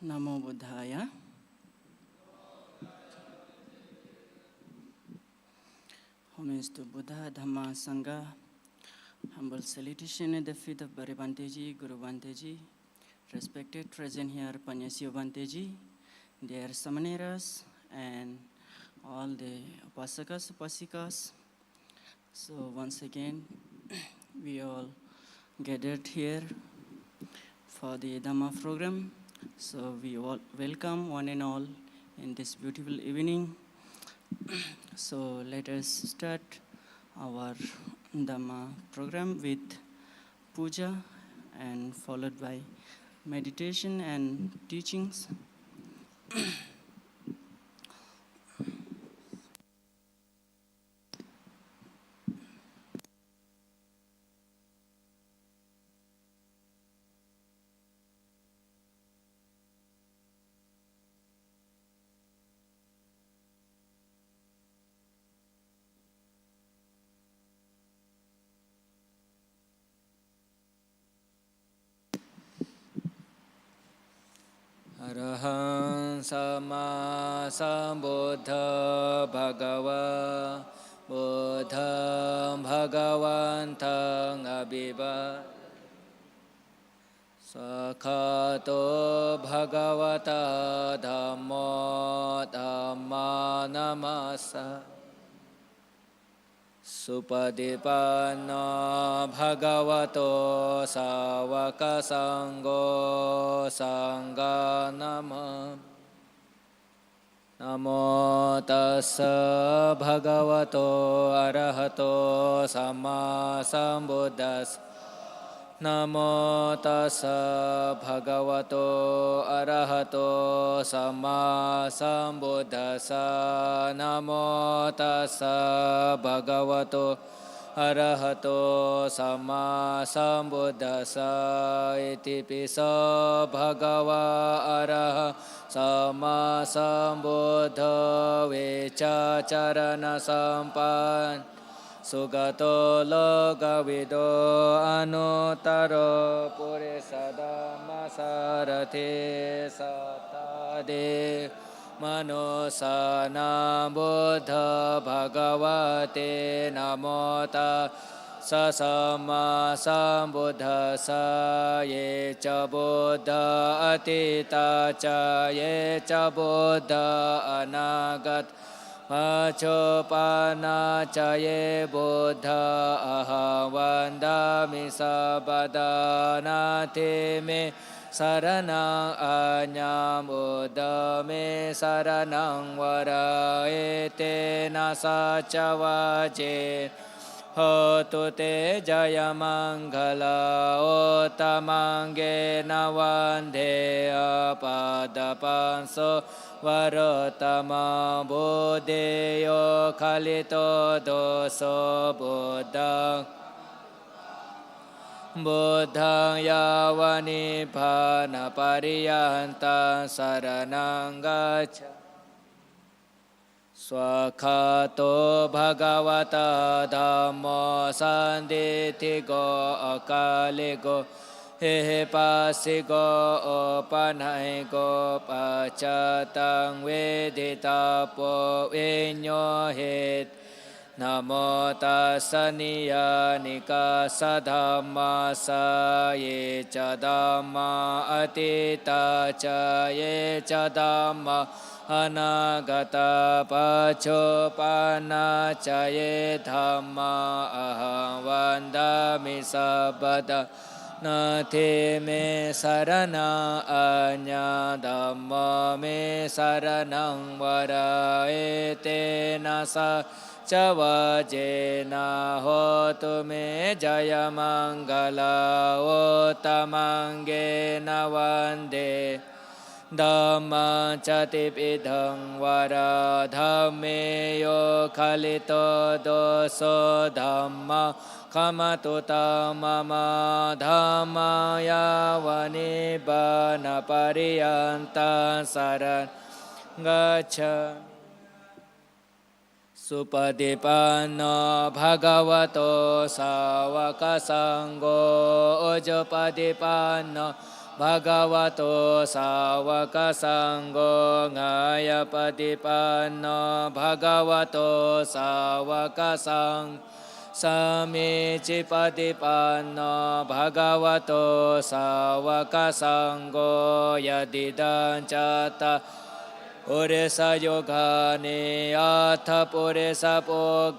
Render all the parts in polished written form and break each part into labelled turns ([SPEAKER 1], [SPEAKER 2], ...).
[SPEAKER 1] Namo Buddhaya. Homage to Buddha, Dhamma, Sangha. Humble salutation at the feet of Bhante, Guru Bhante, respected present here, Panyasya Bhante, dear Samaneras, and all the Upasakas, Upasikas. So once again, we all gathered here for the Dhamma program. So we all welcome one and all in this beautiful evening. So let us start our Dhamma program with puja and followed by meditation and teachings.
[SPEAKER 2] Arahant Sama Sambuddha Bhagava Buddham Bhagavantang Abhiva Sakhato Bhagavata Dhammo Dhamma Namasa Supadipanna Bhagavato Savaka Sangho Sangha Nama Namo Tassa Bhagavato Arahato Samma Sambuddhassa Namo Tassa Bhagavato Arahato Samma Sambuddhassa Namo Tassa Bhagavato Arahato Samma Sambuddhassa Iti Pisa Bhagava Araha Samma Sambuddha Vecha Charana Sampan Sugato Logavido Anuttaro Purisadhamma Sarati Satade Manosana Buddha Bhagavate Namota Sasamma Sambuddhassa Ye Cha Buddha Atita Cha Ye Cha Buddha Anagat Pachopana Chaye Buddha Aham Vandami Sabadana Teme Saranang Anyam Buddha Me Saranang Varaete Nasachavaje Hotu Te Jaya Mangala Otamange Navande Apadapanso Varotama Bodheyo Kalito Doso Buddha Buddhang Yavani Pana Pariyanta Saranang Gacha Swakhato Bhagavata Dhammo Sanditigo Akaligo He Pasigo Opanaigo Pachatang Veditapo Vinyo Het Namo Tassa Niyanika Sadhamma Sa Ye Cha Dhamma Atita Cha Ye Cha Dhamma Anagata Pachopana Cha Ye Dhamma Aham Vandami Sabada นาเทเมสารนังอัญญาธัมมะเมสารนังวราเอเตนะสะจวะเจนะโหตุเมจายมังกลาโอตมังเกนะวันเดธัมมังจติปิธังวราธัมเมโยคาลิโตโดโสธัมมาขมาตุตามะมาธัมมายาวานิบานาปริยันตังสารนังกัจฉาสุปฏิปันโนภะคะวะโตสาวกสังโฆอุจุปฏิปันโนภะคะวะโตสาวกสังโฆงายปฏิปันโนภะคะวะโตสาวกสังโฆสัมมิจิปฏิปันโนภะคะวะโตสาวกสังโฆยะติตังจัตตาปุริสโยคานิอัตถปุริสโภ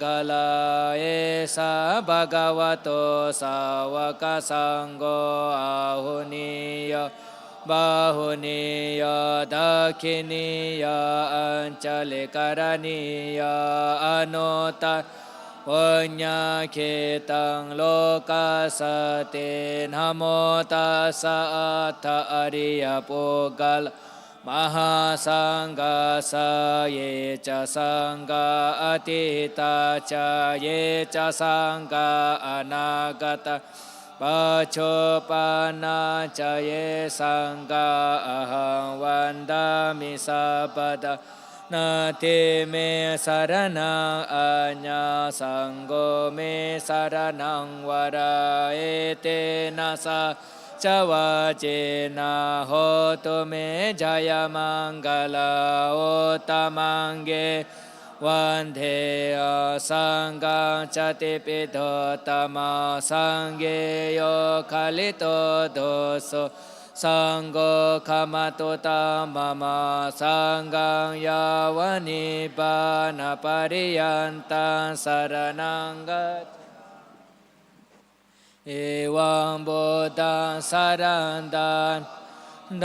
[SPEAKER 2] คลาเอสะภะคะวะโตสาวกสังโฆอาหุนิยบาหุนิยทักขินิยอัญจลิกรณิยอนุตตปัญญาเขตังโลกัสสตินะโมตัสสะอัตถอริยปุคคลมหาสังฆัสสะเยจะสังฆะอติตาจาเยจะสังฆะอนาคตปัจจุปันนาจเยสังฆะอะหังวันดามิสัพพะทานาเทเมสารนังอัญญาสังโฆเมสารนังวราเอเตนะสะจวะเจนะโหตุเมจายมังกลาโอตมังเกวันเทอสังฆังจติปิโตตมะสังเกโยคาลิโตโดโสสังโฆขมาตุตามะมาสังฆังยาวานิบานาปริยันตังสารนังกัจฉาเอวังบุตตังสารันตัง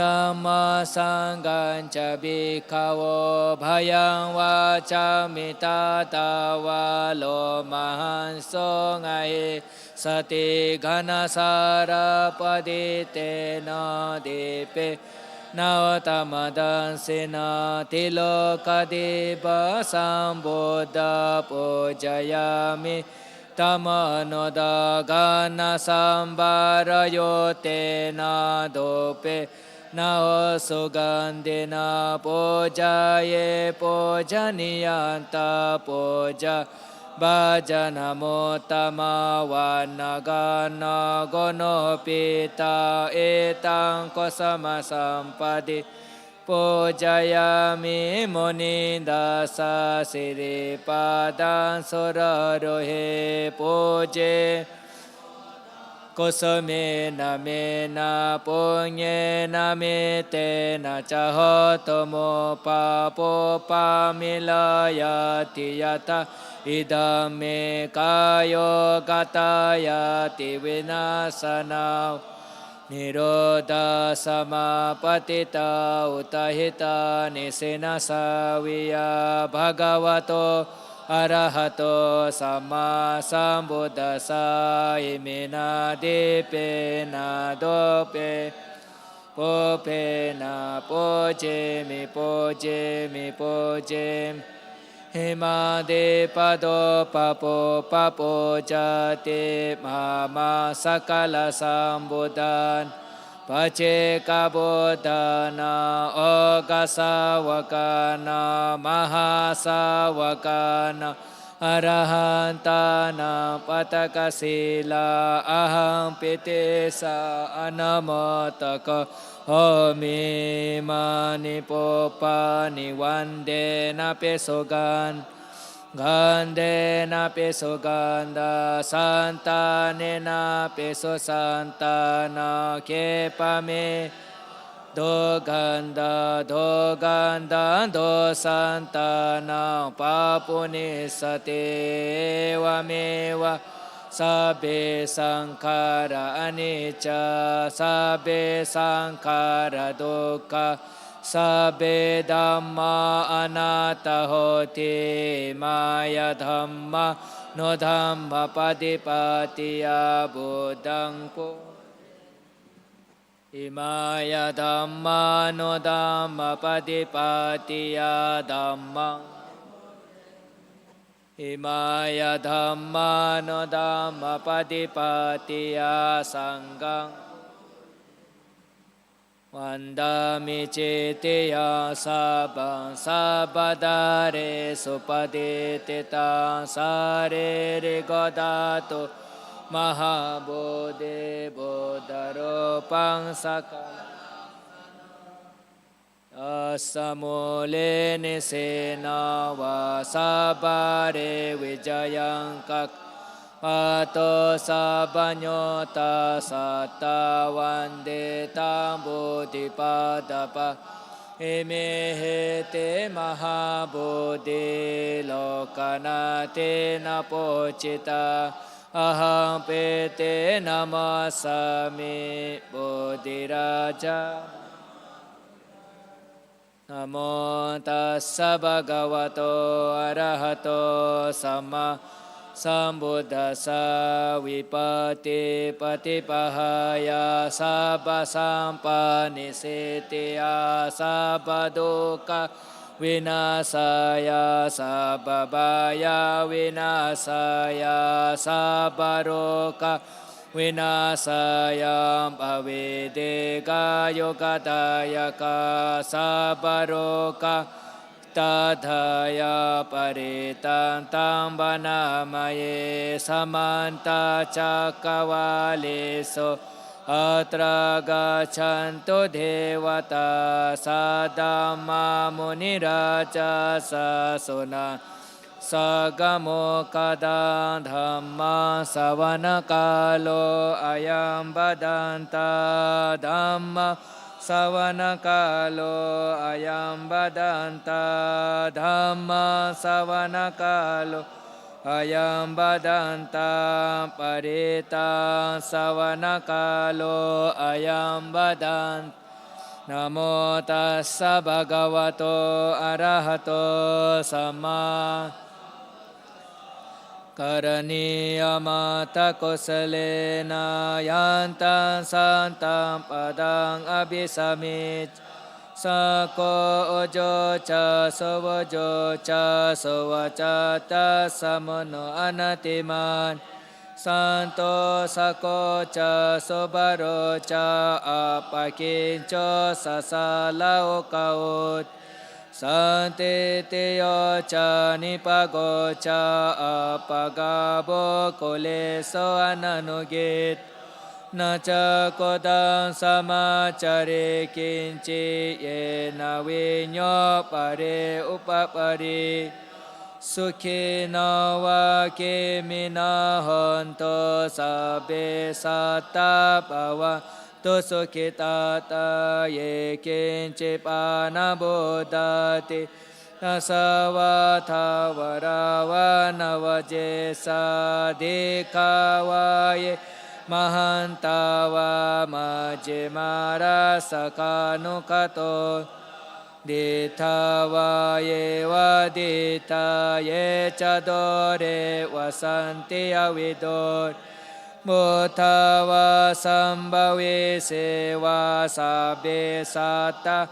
[SPEAKER 2] ธัมมสังฆังจะภิกขโวภยังวาจามิตาตาวาโลมหันโสงะเอสติฆนสารปดิเตนะดิเปนาตมดังสินาติโลกดิปะสัมบุตตะปุจยามิธรรมโนดากานาสัมบารโยเตนะโดเปนะโหสุกันเดนะปุจาเยปุจานิยันตาปุจาบาจนะโมตตมาวานากานาโกโนปิตาเอตังโกสมาสัมปติปุจายามิโมนิดาสาสิริปาดังสุรโรเหปุเจกุสเมนะเมนะปุญเยนะเมเตนะจโหตุโมปะโปปะมิลายาติยตาอิดัมเมกายโยกตายาติวินาสนานิโรธาสมาปฏิตาอุตหิตานิสินาสาวิยาภะคะวะโตอะระหะโตสัมมาสัมพุทธัสสะอิมินาทิเปนะโตเปโปเปนะโปเจมิโปเจมิโปเจมิหิมาเดปะโตปะโปปะโปจติมหามาสักกลสัมบุตตันปัจเจกบุตตานาโอกาสาวกานามหาสาวกานาอรหันตานาปัตตกศีลาอะหังปิติสาอนโมตตะโหมิมานิโปปานิวันเดนะเปสุกันกันเดนะเปสุกันดาสันตาเนนะเปสุสันตานาเคปะเมโดกันดาโดกันดาโดสันตานาปะปุนิสติวะเมวะส sabbe sankhara anicca sabbe sankhara dukkha sabbe dhamma anatta hoti maya dhamma no dhamma padipatiya buddhaṃ imaya dhamma no dhamma padipatiya dhammaṃ imaya dhamma no dhamma padipatiya sanghaṃ vandami cetiya sabbaṃ sabbadare supadititaṃ sariri godatu mahabodhi bodharupaṃ sakala asamule nisena vasabare vijayaṃ kak ato sabanyota satta vandetaṃ bodhipadapa imehete mahabodhi lokanate napochita aham pete namasami bodhiraja namo tassa bhagavato arahato samma sambuddhassa vipati patipahaya sabba sampanisetiya sabba dukkha vinasaya sabba bhaya vinasaya sabba roka vinasaya pavideka yogatayaka sabba roka tadhaya paritantam vanamaye samanta cakkavaleso atra gaccanto devata sadhamma muniraja sasona sagamo kada dhamma savana kalo ayam badanta dhamma savana kalo ayam badanta dhamma savana kalo ayam badanta parita savana kalo ayam badanta namo tassa bhagavato arahato samma karaniyamata kusalena yantam santam padang abhisamit sako ojo ca sovojo ca sovacata samono anatiman santo sako ca sobaro ca apakinco sasala okaut santi tiyo ca nipago ca apagabo kuleso ananugit naca kodam samacare kinci yena vinyo pare upapari sukhina va kemina honto sabbe satta bhava to sukhitata ye kinci panabodhati tasavata varavana vajesa dekavaye mahantava majemara sakanukato ditava yeva dita ye chadore vasanti avidor bhutava sambhavi seva sabbe satta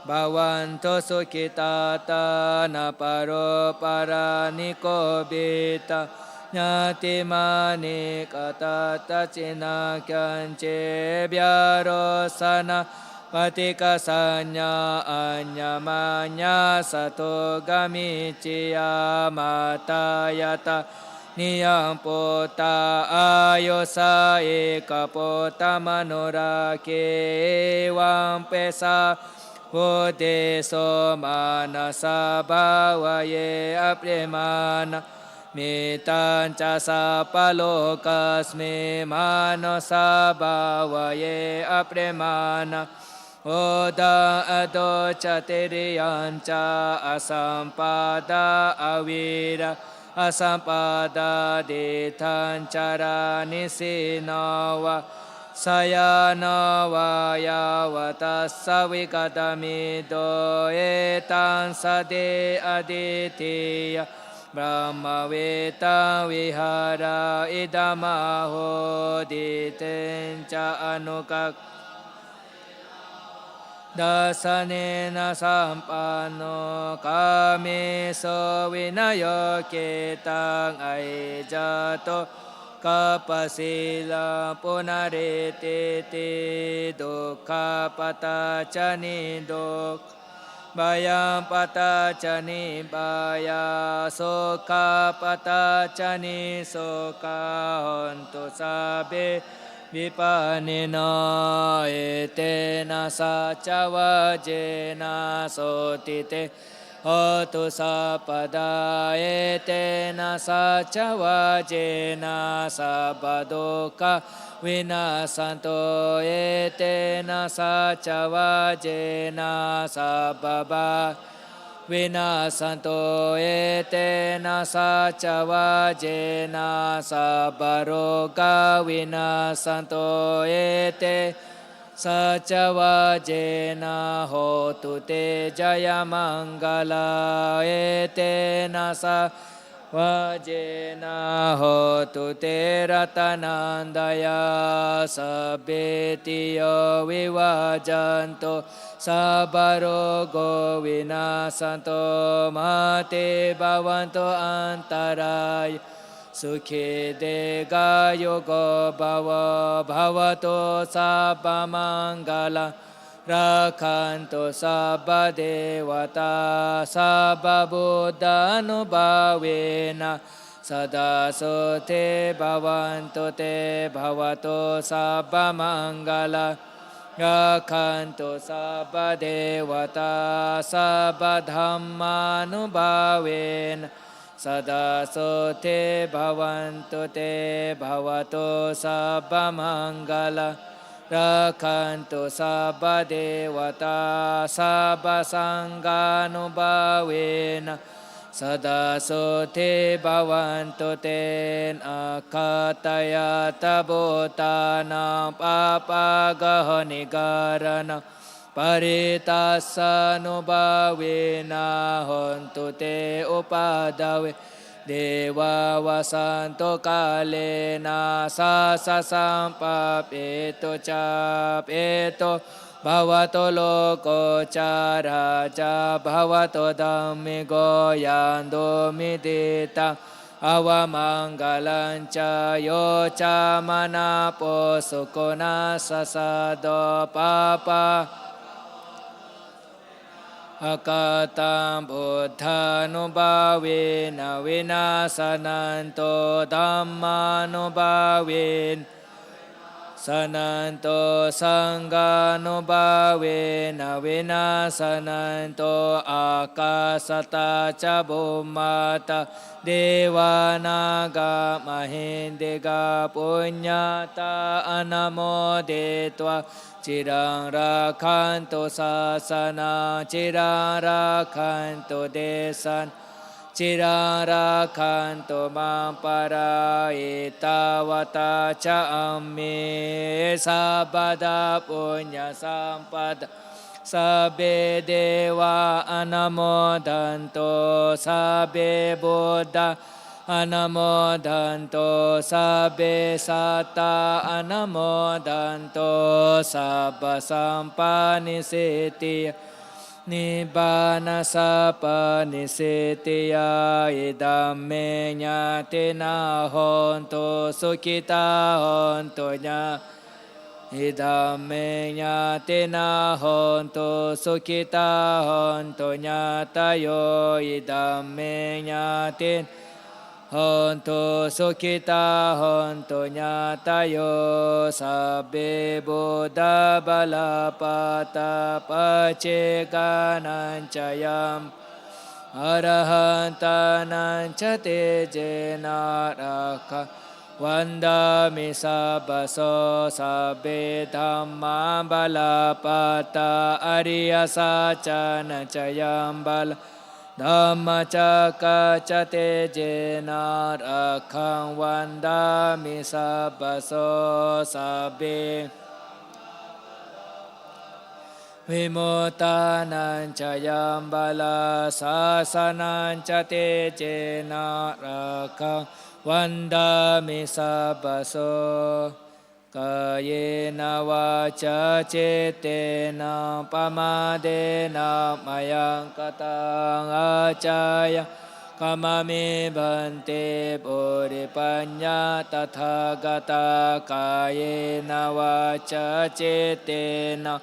[SPEAKER 2] bhavanto sukhitata naparo paraniko bita nyati mani katata cina kance biarosana patika sanya anyamanya sato gamicia matayata niyampota ayosa ekapota manurake wampesa vodeso manasa bhavaye apremana mitanca sapalokasmi manasa bhavaye apremana oda ado catiriyanca asampada avira อสัมปดาเดทัญจารานิสินาวะสยานาวายาวตัสสวิกตมิโตเอตังสะเดอดิติยะบรมเวตาวิหาราอิดามโหดิเตนจะอนุกักดัสเนนะสัมปันโนกาเมสวินโยเกตังไอจโตกัปปสิลาปุนาเรติติดุขาปตาจานิดุขบายังปตาจานิบายาโสกาปตาจานิโสกาหนตุสาเบวิปันนิโนเอเตนะสัจวะเจนะโสติเตโหตุสัพพดาเอเตนะสัจวะเจนะสัพพโดคะวินาสันโตเอเตนะสัจวะเจนะสัพพบาวินาสันโตเอเตนะสัจวะเจนะสัพพโรกาวินาสันโตเอเตสัจวะเจนะโหตุเตจยมังกลาเอเตนะสัจวะเจนะโหตุเตรัตนันดายาสัพเพติโยวิวาจันโตสัพพโรโกวินาสันโตมาเตภวันโตอันตรายสุขีเดกายโยโกภวะภวโตสัพพมังกลาราคันโตสัพพเทวตาสัพพบุตตานุภาเวนะสดาโสเทภวันโตเตภวโตสัพพมังกลาราคันโตสัพพเทวตาสัพพธัมมานุภาเวนะสดาโสเทภวันโตเตภวโตสัพพมังกลาราคันตุสัพพเทวตาสัพพสังฆานุภาเวนะสดาโสเทภวันตุเตนอาคาตยาตโบตานังปาปากหนิการนังปริตัสสะนุภาเวนะหนตุเตอุปาดาเวเดวาวสันโตกาเลนะสัสสะสัมปะเปโตจาเปโตภวโตโลโกจาราจาภวโตธัมมิโกยันโดมิเดตังอวมังกลัญจโยจามนาโปสุโกนาสสะโดปาปะอากาตังพุทธานุภาเวนะวินาสนันโตธัมมานุภาเวนะสนันโตสังฆานุภาเวนะวินาสนันโตอากาสตาจาบุมาตาเดวานากามหินเดกาปุญญาตาอนโมเดตวะจิรังราคันตุศาสนาจิรังราคันตุเดสันจิรังราคันตุมังปาราอิตาวตาจามิสัพพดาปุญญาสัมปดาสัพเพเดวะอนโมดันโตสัพเพบุตตาอนโมดันโตสัพเพสัตตาอนโมดันโตสัพพสัมปานิสิตินิบานาสัพปนิสิติยาอิดัมเมญาตินาหนตุสุขิตาหนตุญาอิดัมเมญาตินาหนตุสุขิตาหนตุญาตโยอิดัมเมญาติหนตุสุขิตาหนตุญาตโยสัพเพบุตตาบาลปาตาปัจเจกานัญจยัมอรหันตานัญจเตเจนะราคะวันดามิสัพพโสสัพเพธัมมาบาลปาตาอริยสัจจานัญจยัมบาล Dhamma cakka cate jena rakhang vandami sabbaso sabbe Vimutanan cayam bala sasanan cate jena rakhang vandami sabbaso Kayena vaca cetena pamadena mayang katang acaya kamami bhante bodhipanya tathagata kayena vaca cetena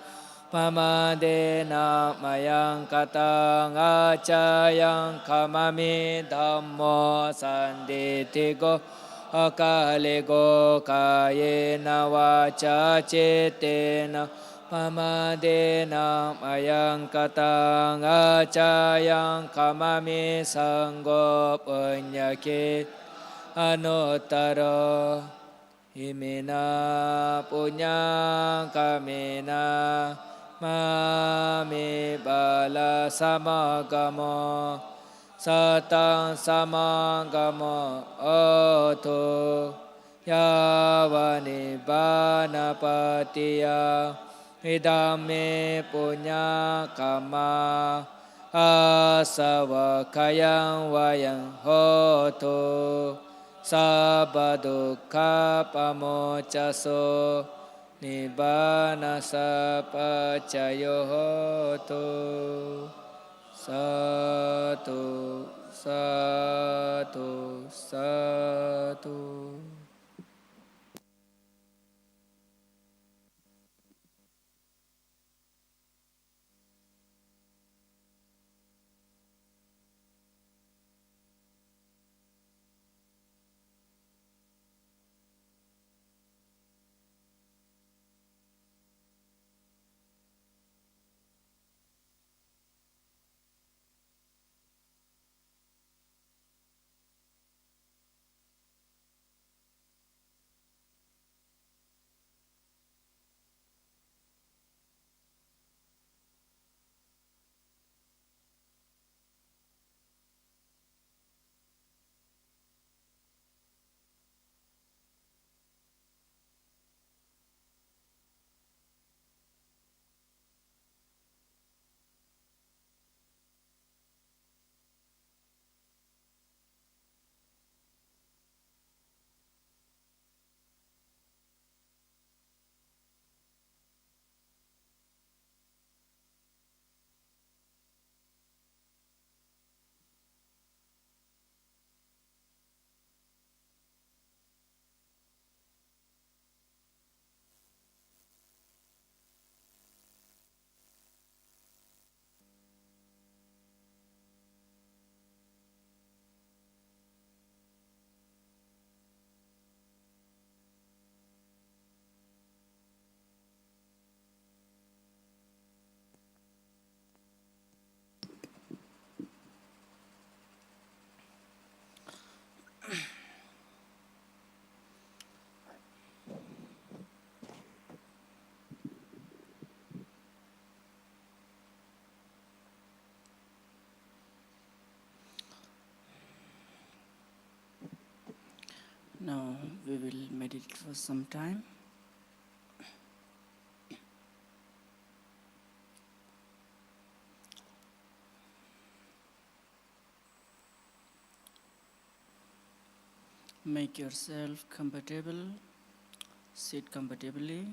[SPEAKER 2] pamadena mayang katang acayang kamami dhammo sandithigo Akalego kayena vaca cetena pamadena mayang katang acayang kamami sanggo penyakit anuttara imina punyang kamena mami bala samagamo Satang samangamo oto yavani banapatiya idame punya kama asavakayang vayang hoto sabadukha pamocaso nibbana sapacayo hoto Satu, satu, satu.
[SPEAKER 1] Now we will meditate for some time. Make yourself comfortable, sit comfortably.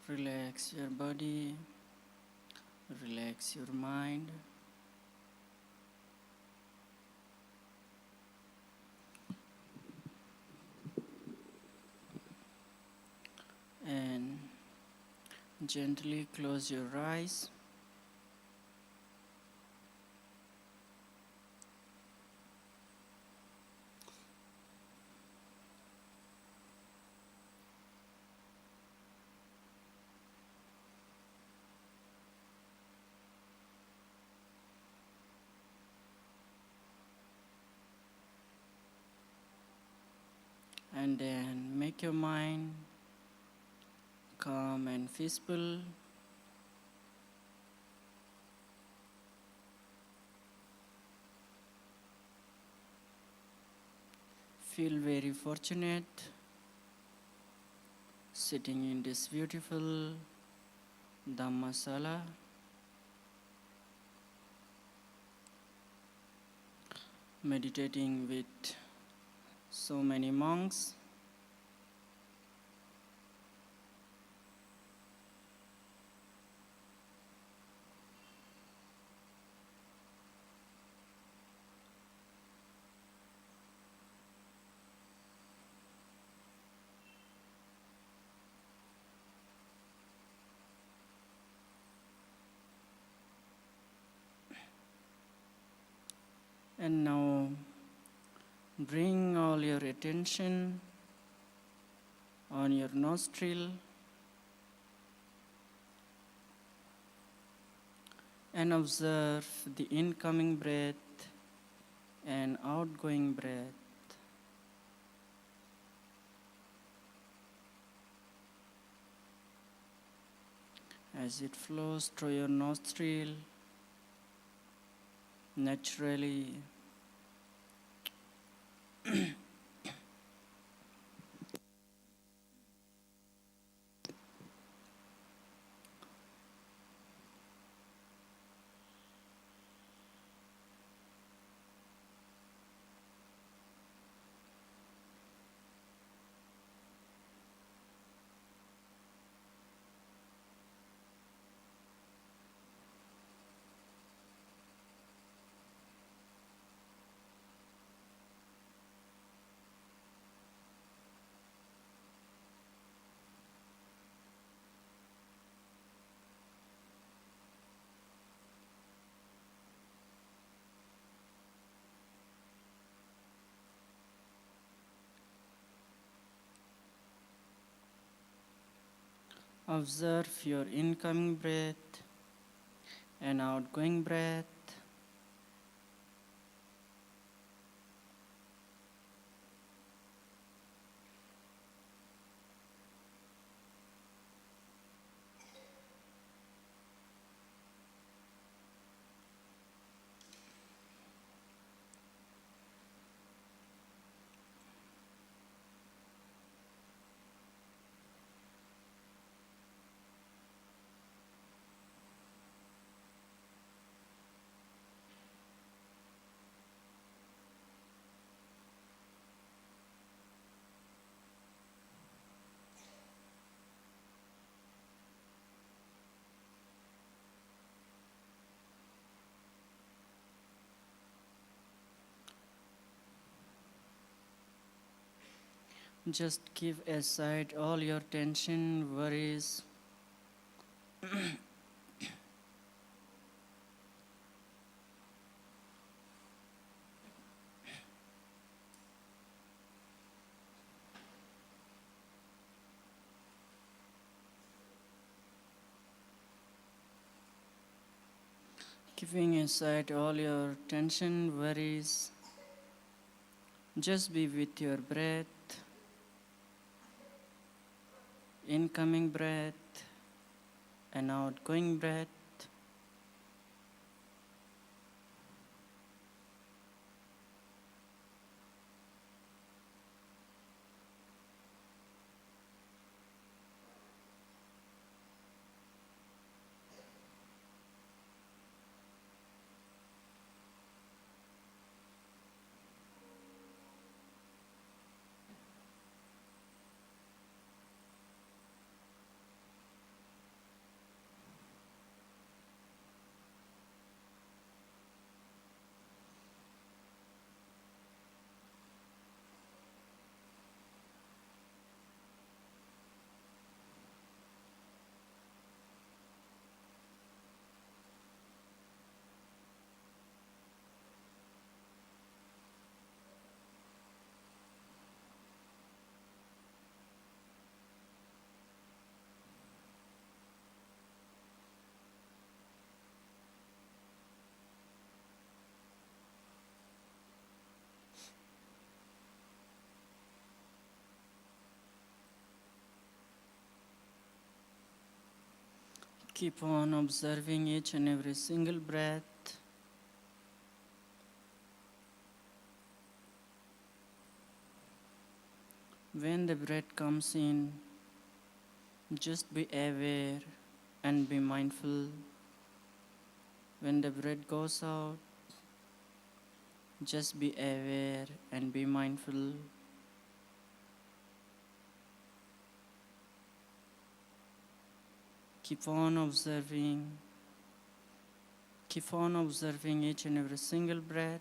[SPEAKER 1] Relax your body, relax your mind. And gently close your eyes. Then make your mind calm and peaceful. Feel very fortunate sitting in this beautiful Dhammasala. Meditating with so many monks. And now bring all your attention on your nostril and observe the incoming breath and outgoing breath. As it flows through your nostril, naturally observe your incoming breath and outgoing breath. Just keep aside all your tension, worries. Keeping aside all your tension, worries. Just be with your breath, incoming breath and outgoing breath. Keep on observing each and every single breath. When the breath comes in, just be aware and be mindful. When the breath goes out, just be aware and be mindful. Keep on observing each and every single breath.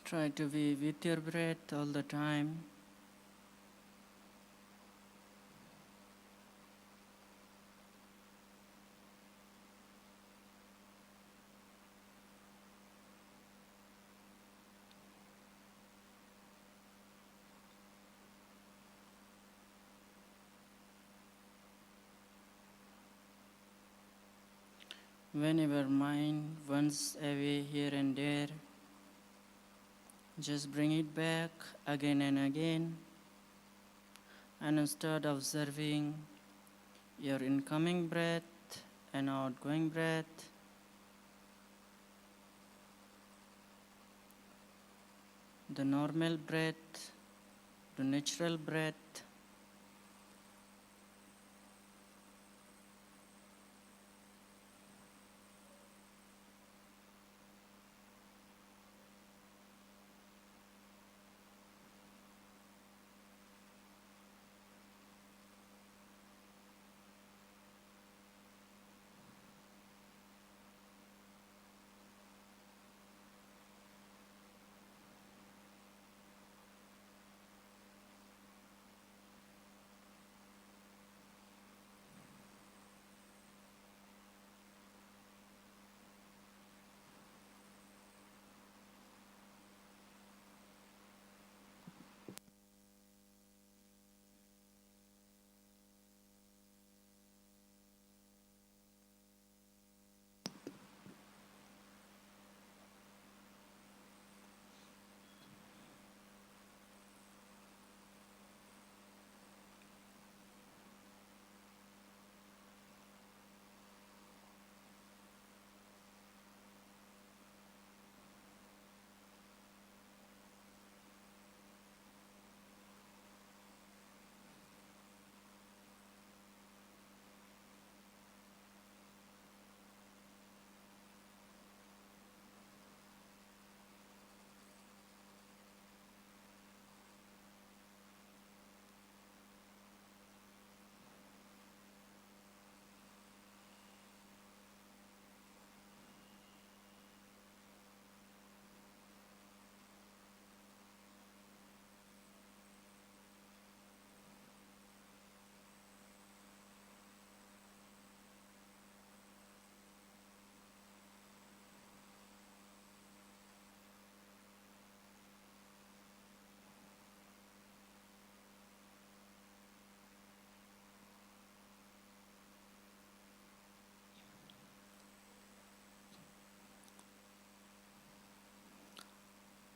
[SPEAKER 1] Try to be with your breath all the time. Whenever mind wanders away here and there, just bring it back again and again, and start observing your incoming breath and outgoing breath. The normal breath, the natural breath.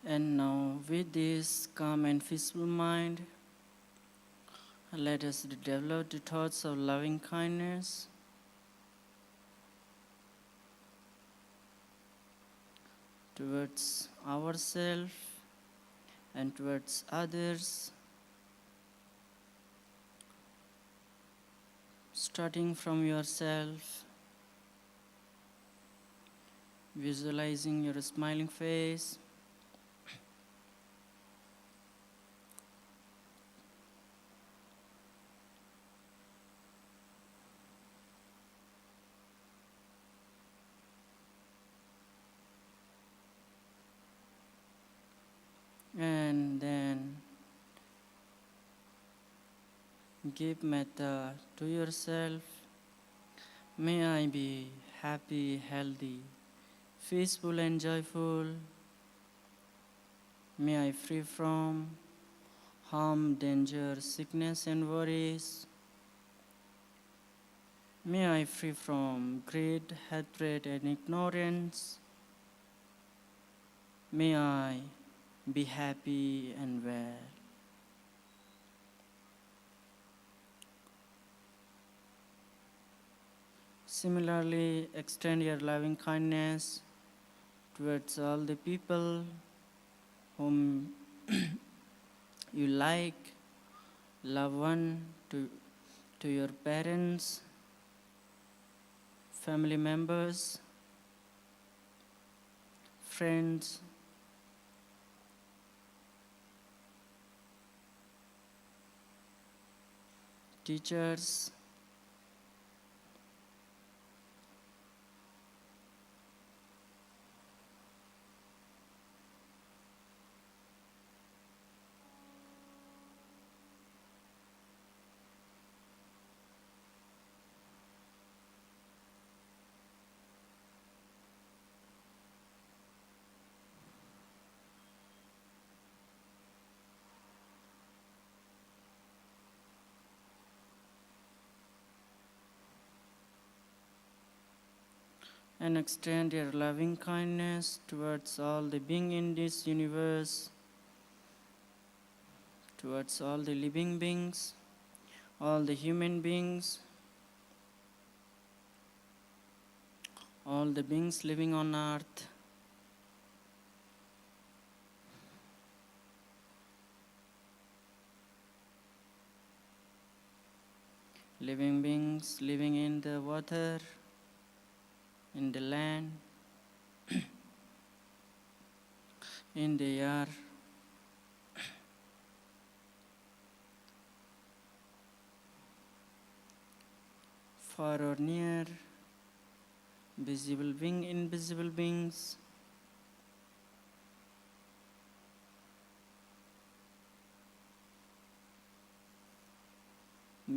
[SPEAKER 1] And now, with this calm and peaceful mind, let us develop the thoughts of loving kindness towards ourselves and towards others, starting from yourself, visualizing your smiling face, and then give metta to yourself. May I be happy, healthy, peaceful and joyful. May I free from harm, danger, sickness and worries. May I free from greed, hatred and ignorance. May I be happy and well. Similarly, extend your loving kindness towards all the people whom you like, loved one, to your parents, family members, friends, teachers, and extend your loving kindness towards all the beings in this universe, towards all the living beings, all the human beings, all the beings living on earth. Living beings living in the water, in the land, in the air, far or near, visible being, invisible beings,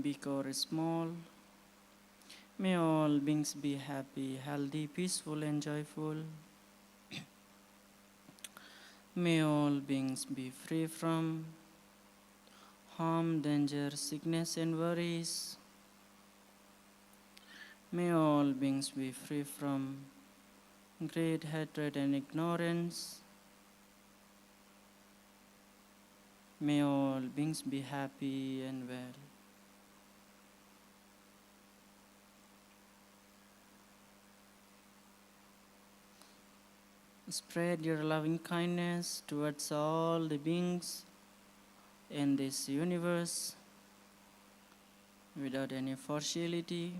[SPEAKER 1] big or small. May all beings be happy, healthy, peaceful and joyful. May all beings be free from harm, danger, sickness and worries. May all beings be free from greed, hatred and ignorance. May all beings be happy and well. Spread your loving kindness towards all the beings in this universe without any partiality.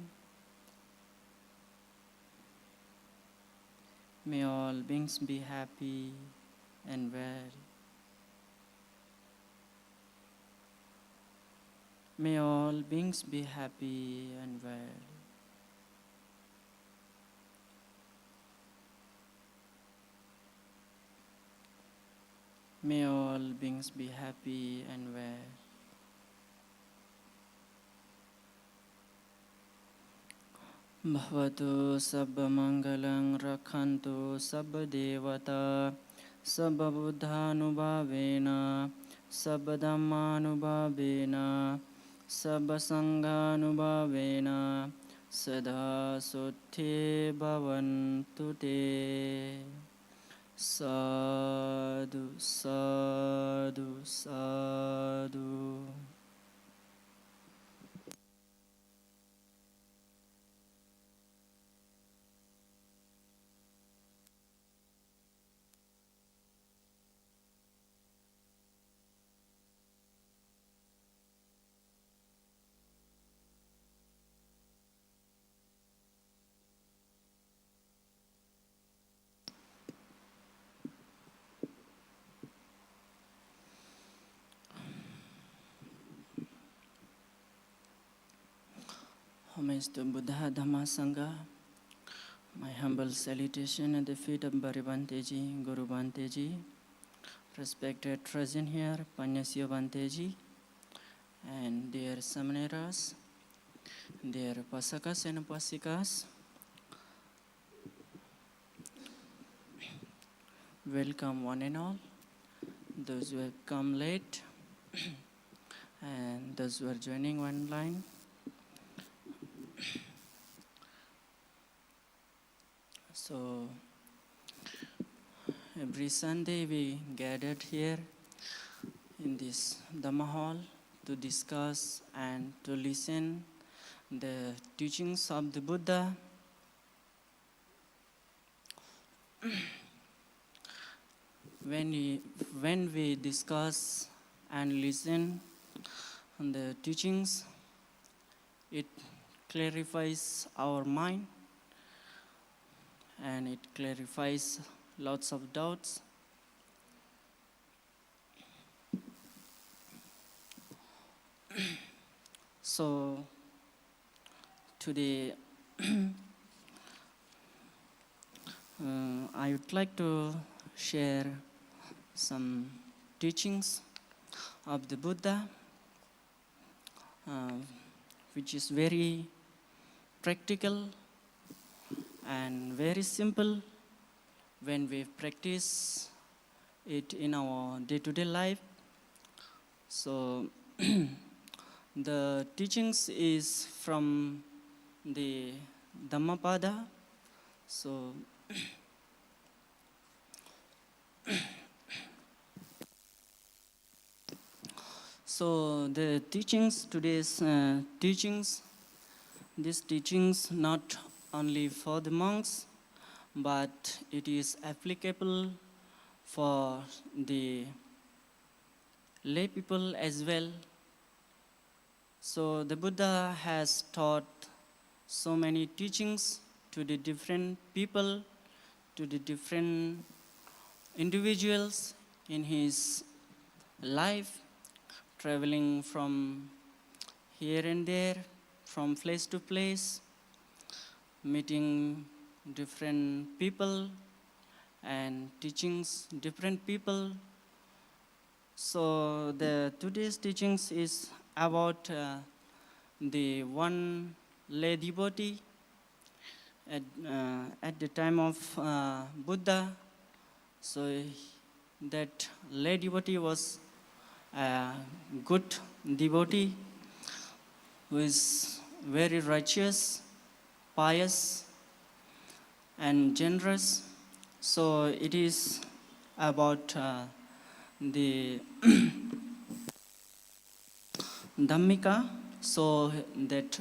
[SPEAKER 1] May all beings be happy and well. May all beings be happy and well. May all beings be happy and well. Bhavatu sabba mangalang rakhantu sabba devata sabba buddhanubhavena sabba dhammanubhavena sabba sanghanubhavena sada sutthe bhavantu te. Sadhu, sadhu, sadhu. Homage to Buddha, Dhamma, Sangha. My humble salutation at the feet of Bharibanteji, Guru Banteji, respected present here, Panyasya Banteji, and dear Samaneras, dear Pasakas and Upasikas. Welcome one and all, those who have come late, and those who are joining online. So, every Sunday we gathered here in this Dhamma hall to discuss and to listen the teachings of the Buddha. When we discuss and listen the teachings, it clarifies our mind and it clarifies lots of doubts. So today I would like to share some teachings of the Buddha, which is very practical and very simple when we practice it in our day-to-day life. So the teachings is from the Dhammapada. So the teachings, today's teachings, these teachings not only for the monks, but it is applicable for the lay people as well. So the Buddha has taught so many teachings to the different people, to the different individuals in his life, traveling from here and there, from place to place, meeting different people and teachings different people. So the today's teachings is about the one lay devotee at the time of Buddha. So that lay devotee was a good devotee who is very righteous, pious, and generous. So it is about the Dhammika. So that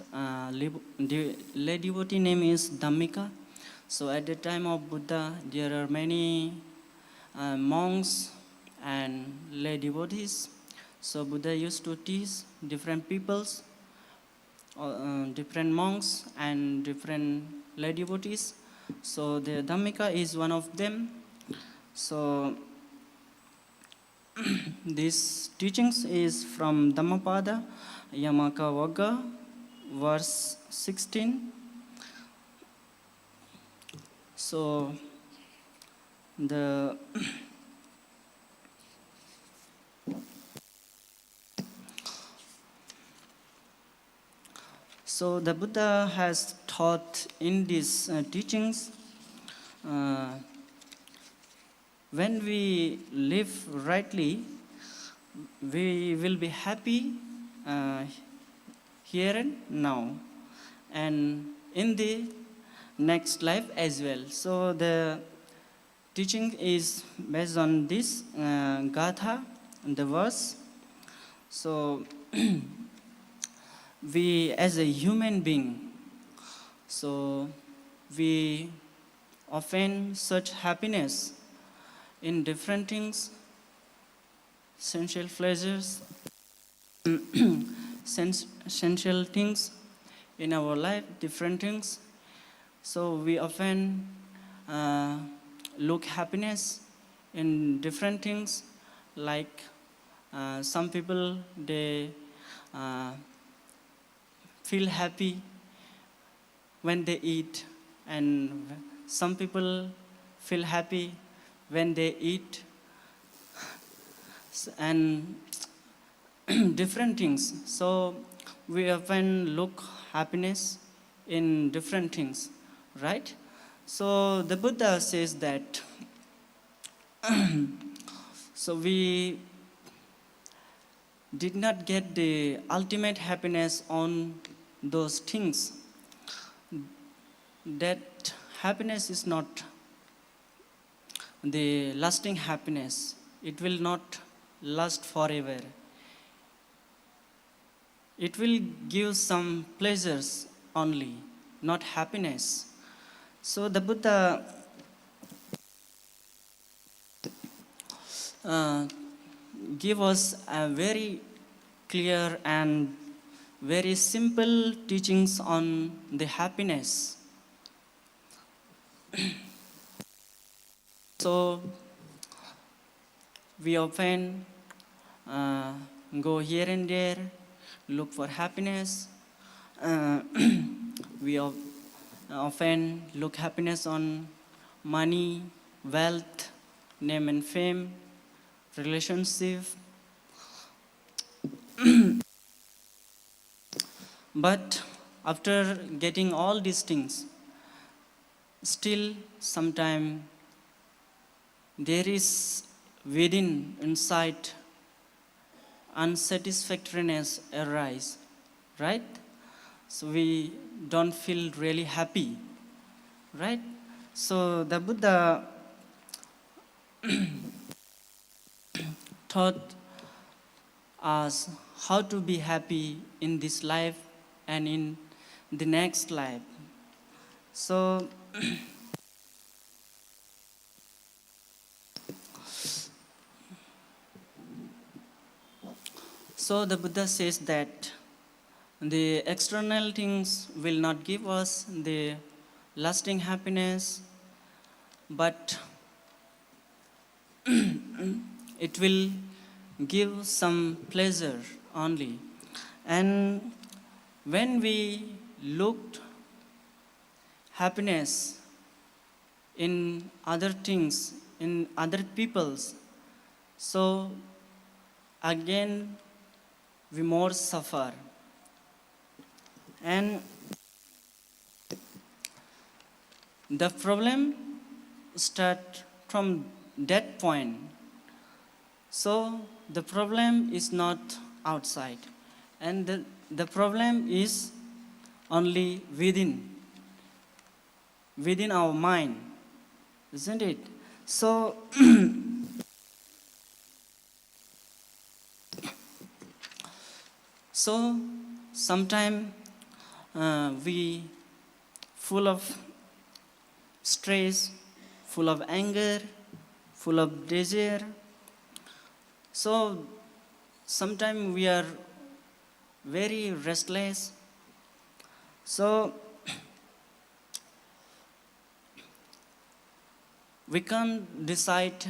[SPEAKER 1] lay devotee name is Dhammika. So at the time of Buddha, there are many monks and lay devotees. So Buddha used to teach different peoples, different monks and different lay devotees. So the Dhammika is one of them. So this teachings is from Dhammapada, Yamaka Vagga, verse 16. So the Buddha has taught in these teachings, when we live rightly, we will be happy here and now, and in the next life as well. So the teaching is based on this gatha, the verse. So we as a human being, so we often search happiness in different things, sensual pleasures, sensual things in our life, different things. So we often look happiness in different things, like some people, they feel happy when they eat, and some people feel happy when they eat, and different things. So we often look happiness in different things, right? So the Buddha says that so we did not get the ultimate happiness on those things. That happiness is not the lasting happiness. It will not last forever. It will give some pleasures only, not happiness. So the Buddha give us a very clear and very simple teachings on the happiness. So we often go here and there, look for happiness. We often look happiness on money, wealth, name and fame, relationship. But after getting all these things, still sometime there is within, inside, unsatisfactoriness arise, right? So we don't feel really happy, right? So the Buddha taught us how to be happy in this life and in the next life. So so the Buddha says that the external things will not give us the lasting happiness, but it will give some pleasure only. And when we looked happiness in other things, in other people's, so again we more suffer. And the problem start from that point. So the problem is not outside, and the problem is only within our mind, isn't it? So so sometime we full of stress, full of anger, full of desire. So sometimes we are very restless. So we can't decide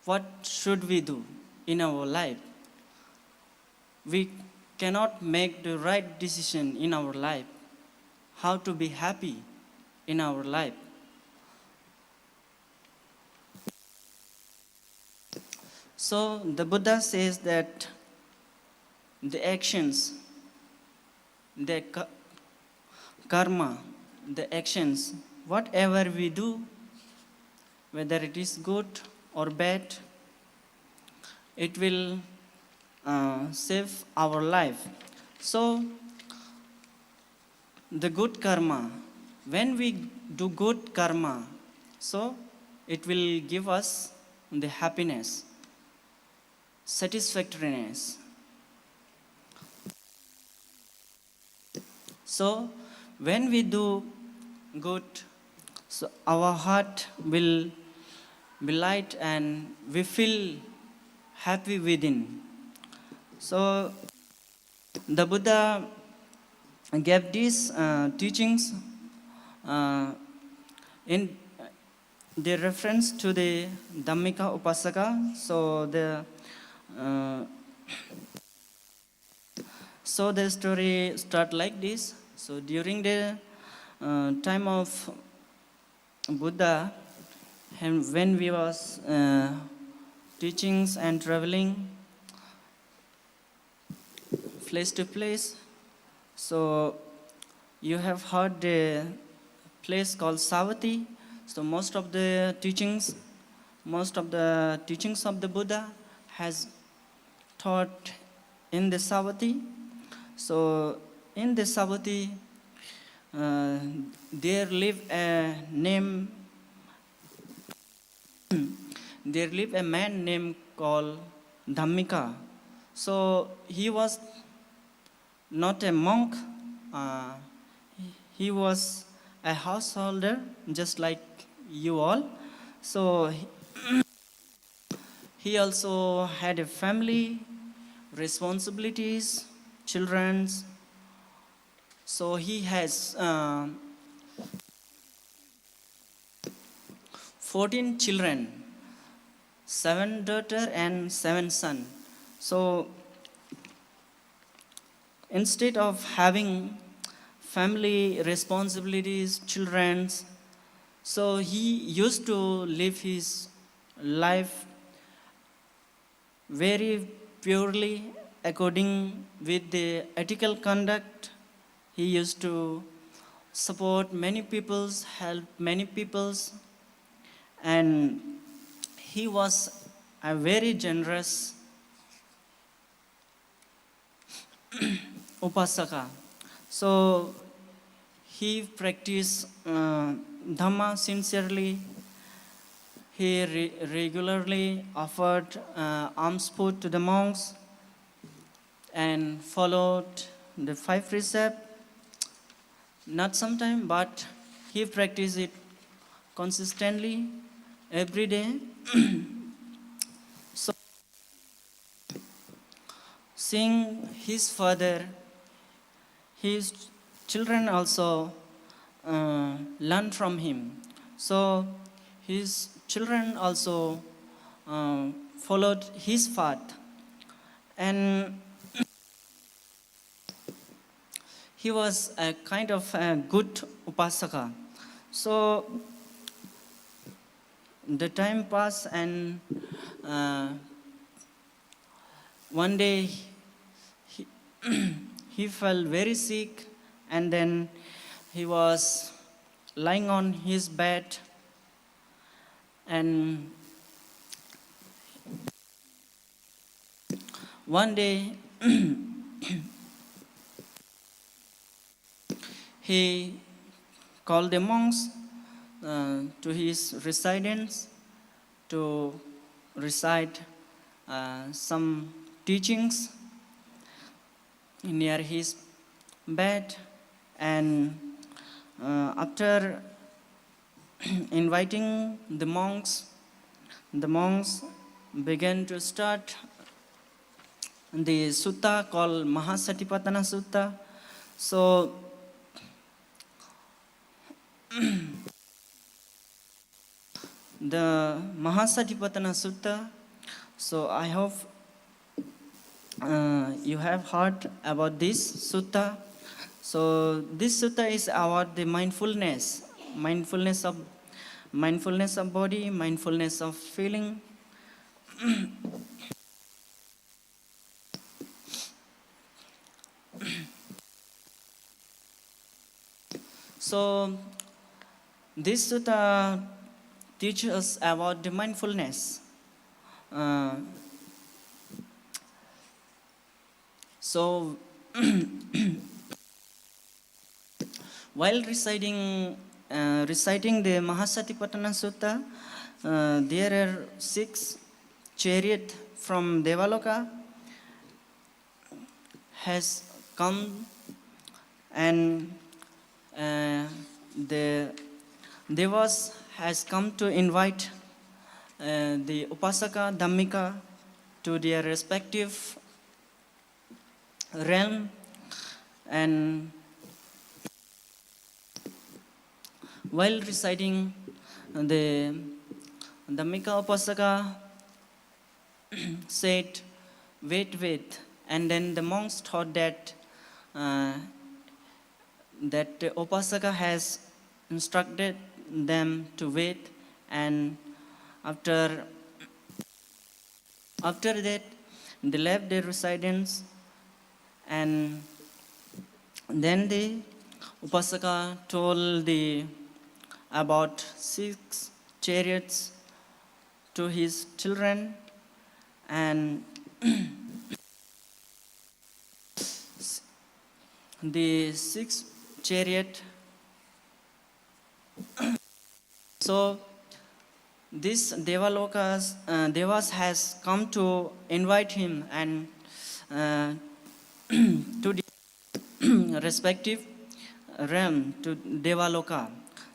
[SPEAKER 1] what should we do in our life. We cannot make the right decision in our life, how to be happy in our life. So the Buddha says that the actions, the karma, the actions, whatever we do, whether it is good or bad, it will save our life. So the good karma, when we do good karma, so it will give us the happiness, satisfactoriness. So when we do good, so our heart will be light and we feel happy within. So the Buddha gave these teachings in the reference to the Dhammika Upasaka. So the story start like this. So during the time of Buddha, and when we was teachings and traveling place to place, so you have heard the place called Savatthi. So most of the teachings of the Buddha has taught in the Savatthi. So in the Savatthi, there lived a man named called Dhammika. So he was not a monk. He was a householder, just like you all. So he also had a family, responsibilities, children. So he has 14 children, 7 daughters and 7 sons. So instead of having family responsibilities, children, so he used to live his life very purely according with the ethical conduct. He used to support many peoples, help many peoples, and he was a very generous upasaka. So he practiced Dhamma sincerely. He regularly offered alms food to the monks and followed the 5 precepts. Not sometime, but he practiced it consistently every day. So, seeing his father, his children also learn from him. So his children also followed his path, and he was a kind of a good upasaka. So the time passed, and one day he, he fell very sick, and then he was lying on his bed, and one day he called the monks to his residence to recite some teachings near his bed, and after inviting the monks began to start the sutta called Mahasatipatthana Sutta. So the Mahasatipatthana Sutta, so I hope you have heard about this sutta. So this sutta is about the mindfulness of body, mindfulness of feeling. So this sutta teaches us about the mindfulness. So while reciting the Mahasatipatthana Sutta, there are 6 chariots from Devaloka has come, and the Devas has come to invite the Upasaka Dhammika to their respective realm, and while reciting the Dhammika Upasaka said, wait, and then the monks thought that that the Upasaka has instructed them to wait, and after that they left their residence, and then the Upasaka told about 6 chariots to his children, and the 6th chariot. So this Devas has come to invite him and to the respective realm, to Devaloka.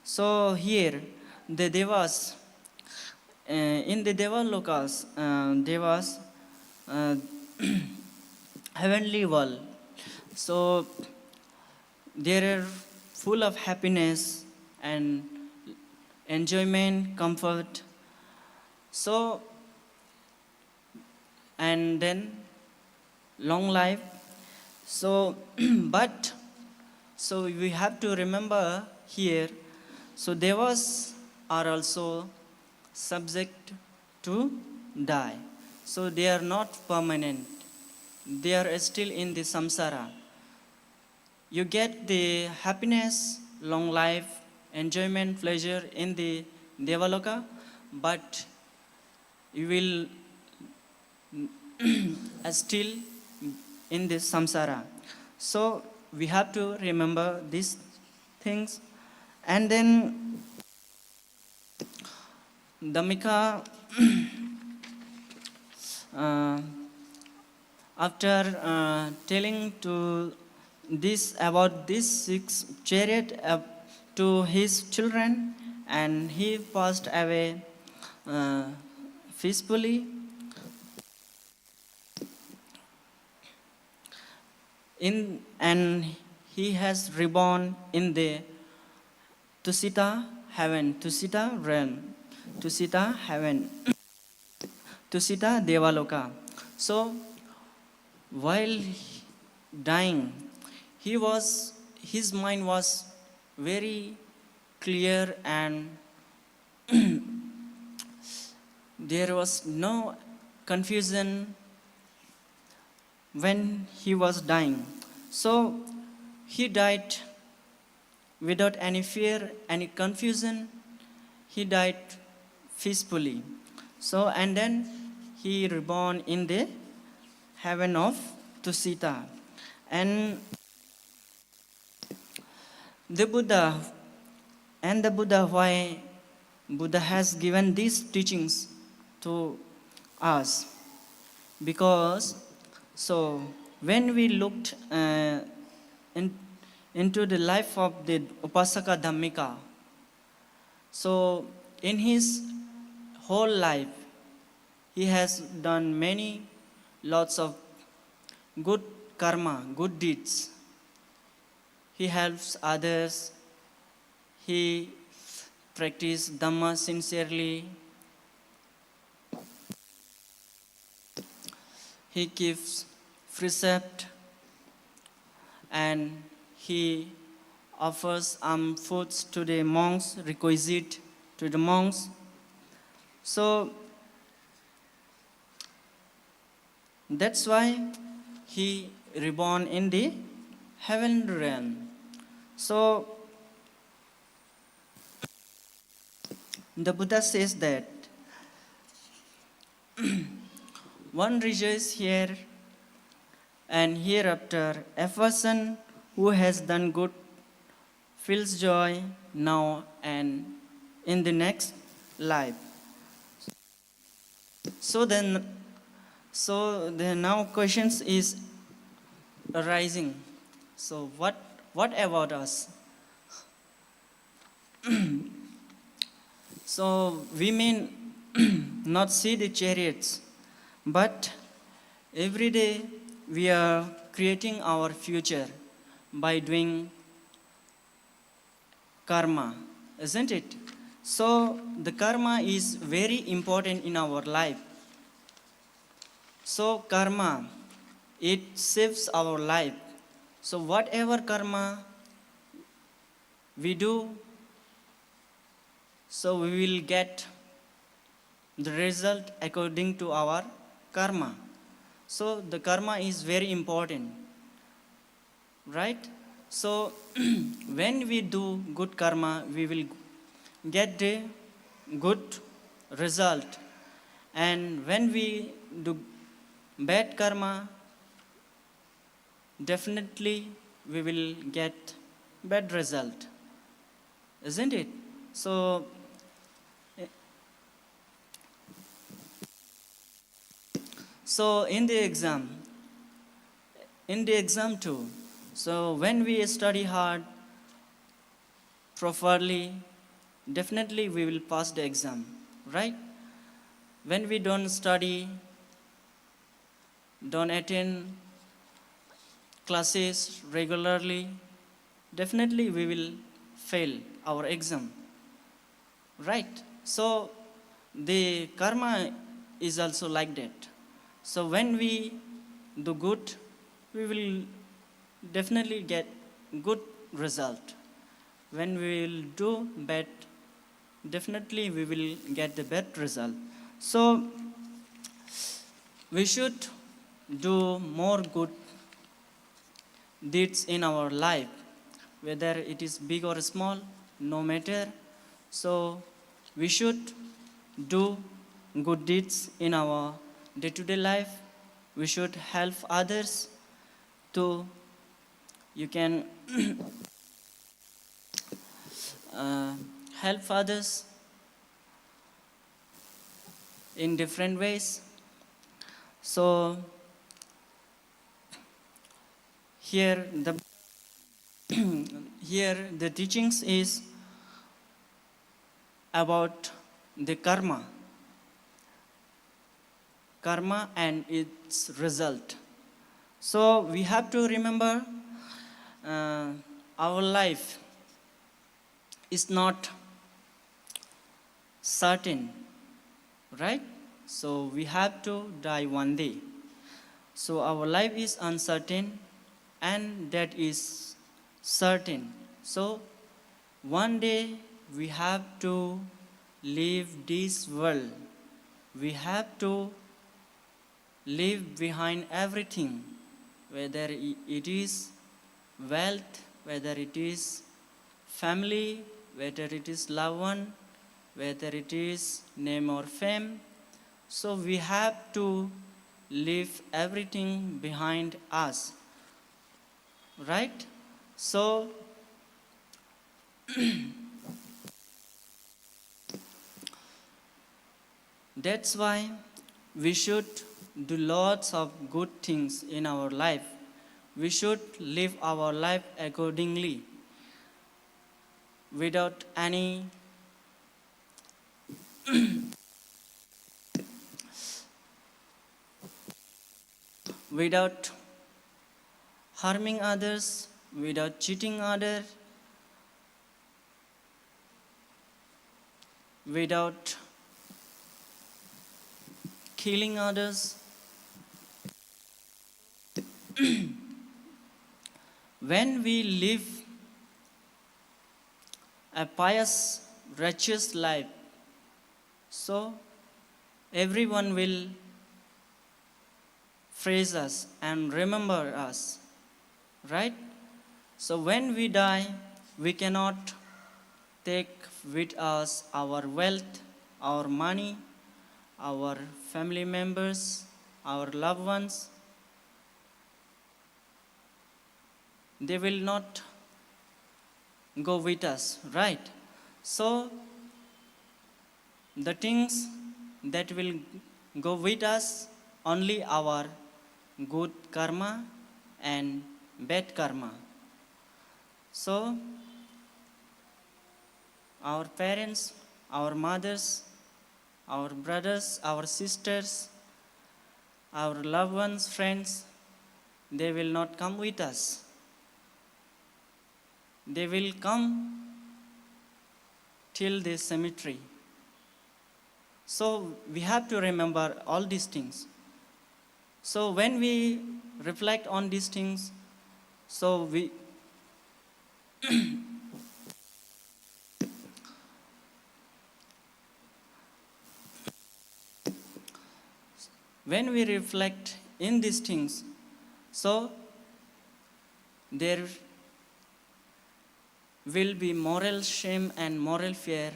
[SPEAKER 1] So here the Devas, in the Devalokas, Devas, heavenly world. So they are full of happiness and enjoyment, comfort. So, and then long life. So, but, so we have to remember here, so Devas are also subject to die. So they are not permanent. They are still in the samsara. You get the happiness, long life, enjoyment, pleasure in the Devaloka, but you will still in the samsara. So we have to remember these things. And then Dhammika, after telling to this about this 6 chariot to his children, and he passed away peacefully. And he has reborn in the Tusita heaven, Tusita realm, Tusita heaven, Tusita Devaloka. So while dying, his mind was very clear, and there was no confusion when he was dying. So he died without any fear, any confusion. He died peacefully. So, and then he reborn in the heaven of Tusita. And the Buddha, why Buddha has given these teachings to us? Because, so when we looked into the life of the Upasaka Dhammika, so in his whole life, he has done lots of good karma, good deeds. He helps others. He practices Dhamma sincerely. He gives precept, and he offers foods to the monks, requisite to the monks. So that's why he reborn in the heaven realm. So the Buddha says that one rejoices here and hereafter. A person who has done good feels joy now and in the next life. So then, so the now questions is arising. So what about us? So we may not see the chariots, but every day we are creating our future by doing karma, isn't it? So the karma is very important in our life. So karma, it saves our life. So whatever karma we do, so we will get the result according to our karma. So the karma is very important, right? So when we do good karma, we will get the good result. And when we do bad karma, definitely we will get bad result, isn't it? So so in the exam too, so when we study hard properly, definitely we will pass the exam, right? When we don't study, don't attend classes regularly, definitely we will fail our exam, right? So the karma is also like that. So when we do good, we will definitely get good result. When we will do bad, definitely we will get the bad result. So we should do more good deeds in our life, whether it is big or small, no matter. So we should do good deeds in our day-to-day life. We should help others to, you can help others in different ways. So here the here the teachings is about the karma and its result. So we have to remember our life is not certain, right? So we have to die one day. So our life is uncertain, and that is certain. So one day we have to leave this world. We have to leave behind everything, whether it is wealth, whether it is family, whether it is loved one, whether it is name or fame. So we have to leave everything behind us, right? So that's why we should do lots of good things in our life. We should live our life accordingly without any without harming others, without cheating others, without killing others. When we live a pious, righteous life, so everyone will praise us and remember us, right? So when we die, we cannot take with us our wealth, our money, our family members, our loved ones. They will not go with us, right? So the things that will go with us only our good karma and bad karma. So, our parents, our mothers, our brothers, our sisters, our loved ones, friends, they will not come with us. They will come till this cemetery. So we have to remember all these things. So when we reflect on these things, so when we reflect in these things, so there will be moral shame and moral fear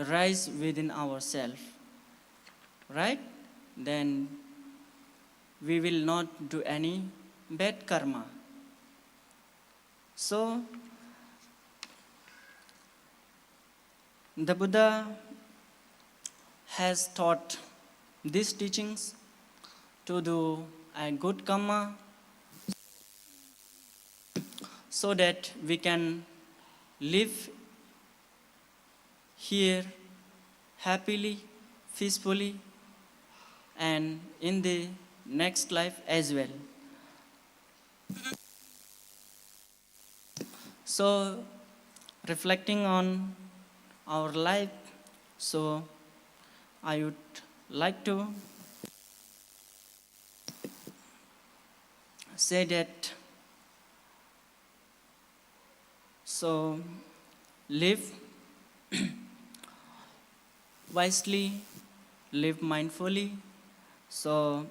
[SPEAKER 1] rise within ourselves, right? Then we will not do any bad karma. So the Buddha has taught these teachings to do a good karma so that we can live here happily, peacefully, and in the next life as well. So, reflecting on our life, so I would like to say that, so live wisely, live mindfully. So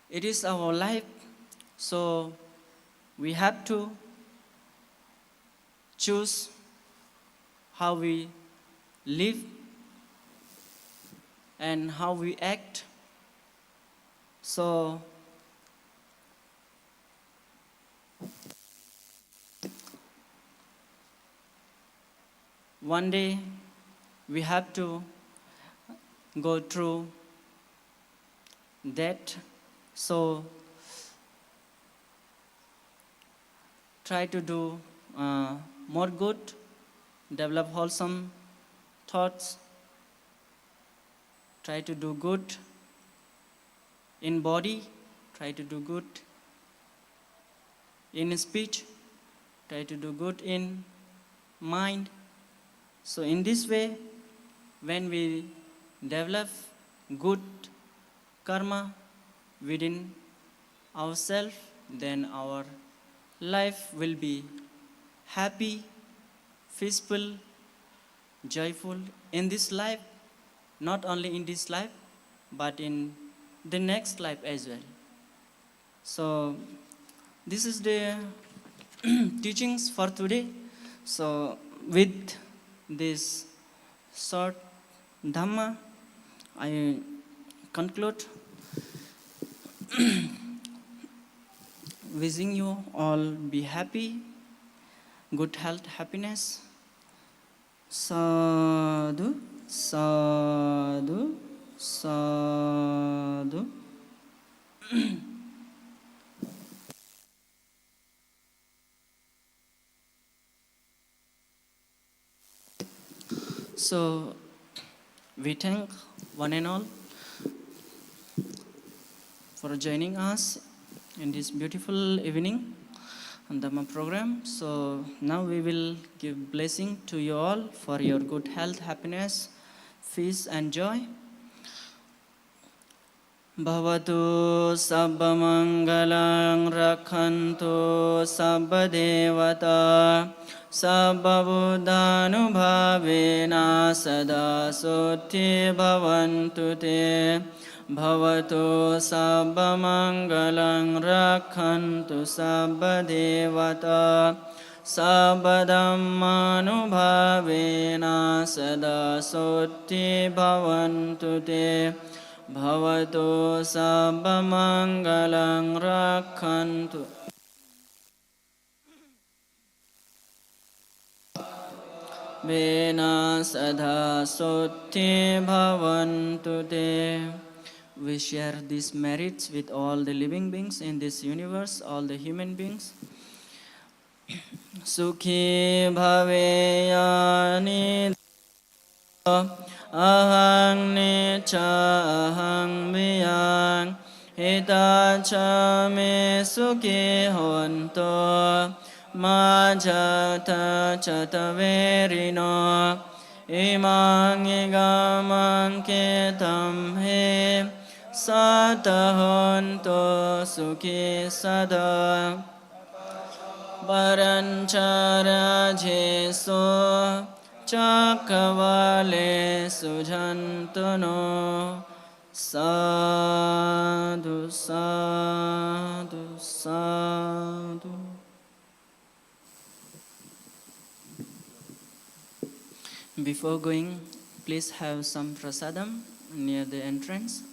[SPEAKER 1] it is our life, so we have to choose how we live and how we act. So one day we have to go through that. So try to do more good, develop wholesome thoughts, try to do good in body, try to do good in speech, try to do good in mind. So in this way, when we develop good karma within ourselves, then our life will be happy, peaceful, joyful in this life, not only in this life, but in the next life as well. So this is the teachings for today. So with this short Dhamma, I conclude wishing you all be happy, good health, happiness. Sadhu, sadhu, sadhu. So we thank one and all for joining us in this beautiful evening on the Dhamma program. So now we will give blessing to you all for your good health, happiness, peace and joy. Bhavatu sabba mangalang rakhantu sabba devata sabba buddhanubhavena sada sutti bhavantu te. Bhavatu sabba mangalang rakhantu sabba devata sabba dhammanubhavena sada sutti bhavantu te. Bhavatu sabba mangalang rakhantu Vena Sadha Sotti Bhavantu Te. We share these merits with all the living beings in this universe, all the human beings. Sukhi Bhaveyani Ahang Necha Ahang Viyang Hitacha Me Sukhi Honto Majata Chataverino Imang Igamang Ketam He Satahonto Sukhi Sada Paranchara Jeso Chakavale Sujantuno Sadhu Sadhu Sadhu. Before going, please have some prasadam near the entrance.